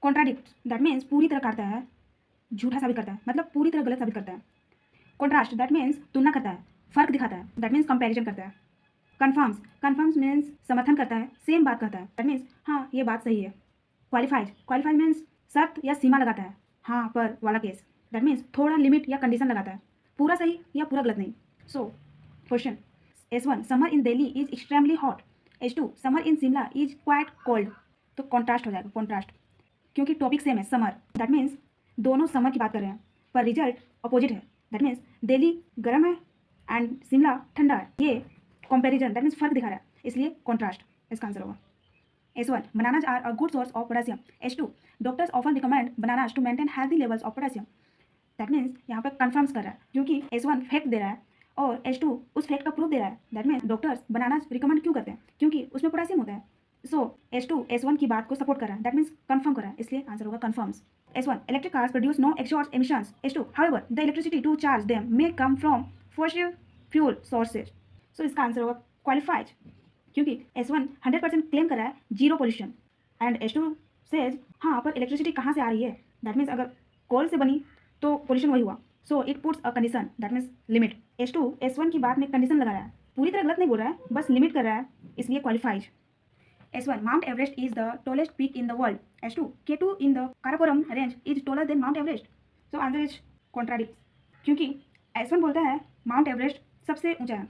Contradict that means पूरी तरह काटता है, झूठा साबित करता है, मतलब पूरी तरह गलत साबित करता है। कॉन्ट्रास्ट दैट मीन्स तुलना करता है, फर्क दिखाता है, दैट मीन्स कंपैरिजन करता है। कन्फर्म्स मीन्स समर्थन करता है, सेम बात कहता है, दैट मीन्स हाँ ये बात सही है। क्वालिफाइड मीन्स शर्त या सीमा लगाता है, हाँ पर वाला केस, दैट मीन्स थोड़ा लिमिट या कंडीशन लगाता है, पूरा सही या पूरा गलत नहीं। So question S1 summer in Delhi is extremely hot, S2 summer in Shimla is quite cold. तो कॉन्ट्रास्ट हो जाएगा, कॉन्ट्रास्ट, क्योंकि टॉपिक सेम है समर, दैट मीन्स दोनों समर की बात कर रहे हैं पर रिजल्ट अपोजिट है, दैट मीन्स दिल्ली गर्म है एंड शिमला ठंडा है। ये कंपैरिजन दैट मीन्स फर्क दिखा रहा है, इसलिए कॉन्ट्रास्ट इसका आंसर होगा। S1 bananas are a good source of potassium. S2 doctors often recommend bananas to maintain healthy levels of potassium. That means यहाँ पे कन्फर्म्स कर रहा है, क्योंकि S1 फैक्ट दे रहा है और S2 उस फैक्ट का प्रूफ दे रहा है। That means doctors banana recommend क्यों करते हैं, क्योंकि उसमें पोटेशियम होता है। सो S2 S1 की बात को सपोर्ट कर रहा है, दैट मीन्स कन्फर्म कर रहा है, इसलिए आंसर होगा confirms. S1 electric cars produce no exhaust emissions. S2 however the electricity to charge them may come from fossil fuel sources. सो इसका आंसर होगा क्वालिफाइड, क्योंकि S1 100% क्लेम कर रहा है zero pollution and S2 says हाँ पर electricity कहाँ से आ रही है, दैट मीन्स अगर कोल से बनी तो पोल्यूशन वही हुआ। So it puts a condition that means limit. S2 S1 की बात में कंडीशन लगा रहा है, पूरी तरह गलत नहीं बोल रहा है, बस लिमिट कर रहा है, इसलिए qualified. S1 Mount Everest is the tallest peak in the world. S2 K2 in the Karakoram range is taller than Mount Everest. So answer is contradict, क्योंकि S1 बोलता है माउंट एवरेस्ट सबसे ऊंचा है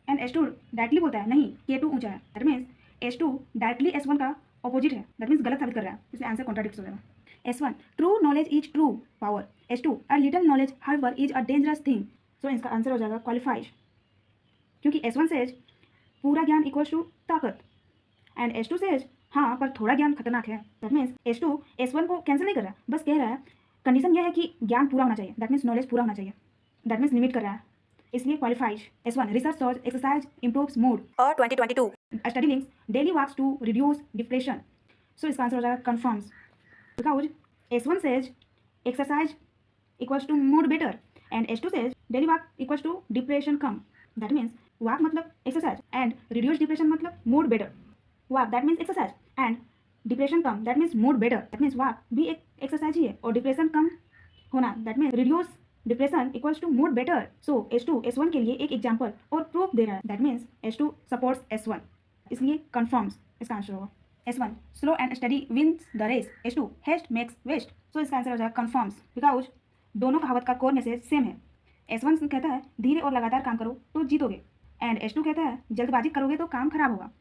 एंड S2 डायरेक्टली बोलता है नहीं K2 ऊंचा है, that means S2 directly S1 का अपोजिट है, दैट मीन्स गलत साबित कर रहा है, इसलिए आंसर कॉन्ट्राडिक्ट हो जाएगा। S1 true knowledge is true power, S2 a little knowledge however is a dangerous thing. So इसका आंसर हो जाएगा क्वालिफाइड, क्योंकि S1 सेज पूरा ज्ञान इक्वल्स टू ताकत एंड S2 सेज हाँ पर थोड़ा ज्ञान खतरनाक है, दैट मीन्स S2 S1 को कैंसिल नहीं कर रहा, बस कह रहा है कंडीशन यह है कि ज्ञान पूरा होना चाहिए, दैट मीन्स नॉलेज पूरा होना चाहिए, दैट मीन्स लिमिट कर रहा है, इसलिए qualified. S1 research shows exercise improves mood और 2022 study links daily walks to reduce depression. So इसका आंसर हो जाएगा confirms, because S1 says exercise equals to mood better and S2 says daily walk equals to depression कम, that means walk मतलब exercise and reduce depression मतलब mood better. Walk that means exercise and depression कम that means mood better, that means walk भी एक exercise ही है और depression कम होना that means reduce depression equals to mood better. So S2 S1 के लिए एक एग्जाम्पल और प्रूफ दे रहा है, that means S2 supports S1, इसलिए कन्फर्म्स इसका आंसर होगा। S1 slow and steady wins the race, S2 haste makes waste. So इसका आंसर हो जाएगा कन्फर्म्स, बिकॉज दोनों कहावत का कोर मैसेज सेम है। S1 कहता है धीरे और लगातार काम करो तो जीतोगे एंड S2 कहता है जल्दबाजी करोगे तो काम खराब होगा,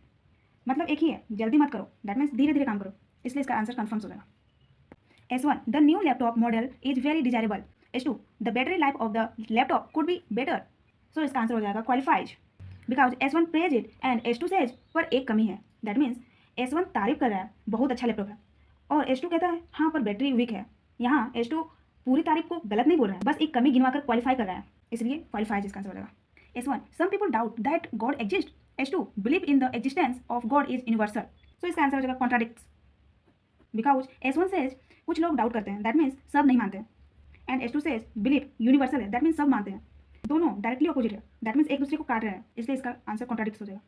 मतलब एक ही है, जल्दी मत करो, दैट मीन्स धीरे धीरे काम करो, इसलिए इसका आंसर कन्फर्म्स हो जाएगा। S1 the new laptop model is very desirable, S2 the battery life of the laptop could be better. So इसका आंसर हो जाएगा qualified, because S1 praise it and S2 says पर एक कमी है, दैट मीन्स S1 तारीफ कर रहा है बहुत अच्छा लैपटॉप है और S2 कहता है हाँ पर बैटरी वीक है। यहाँ S2 पूरी तारीफ को गलत नहीं बोल रहा है, बस एक कमी गिनवा कर क्वालिफाई कर रहा है, इसलिए क्वालिफाइड इसका आंसर हो जाएगा। S1 some people doubt that God exist, S2 believe in the existence of God is universal. So इसका आंसर हो जाएगा कॉन्ट्राडिक्ट्स, बिकॉज S1 सेज कुछ लोग डाउट करते हैं, दैट मीन्स सब नहीं मानते हैं and S2 says believe universal है, दैट मीन्स सब मानते हैं, दोनों डायरेक्टली अपोजिट है, दैट मीन्स एक दूसरे को काट रहे हैं, इसलिए इसका आंसर कॉन्ट्राडिक्ट हो जाएगा।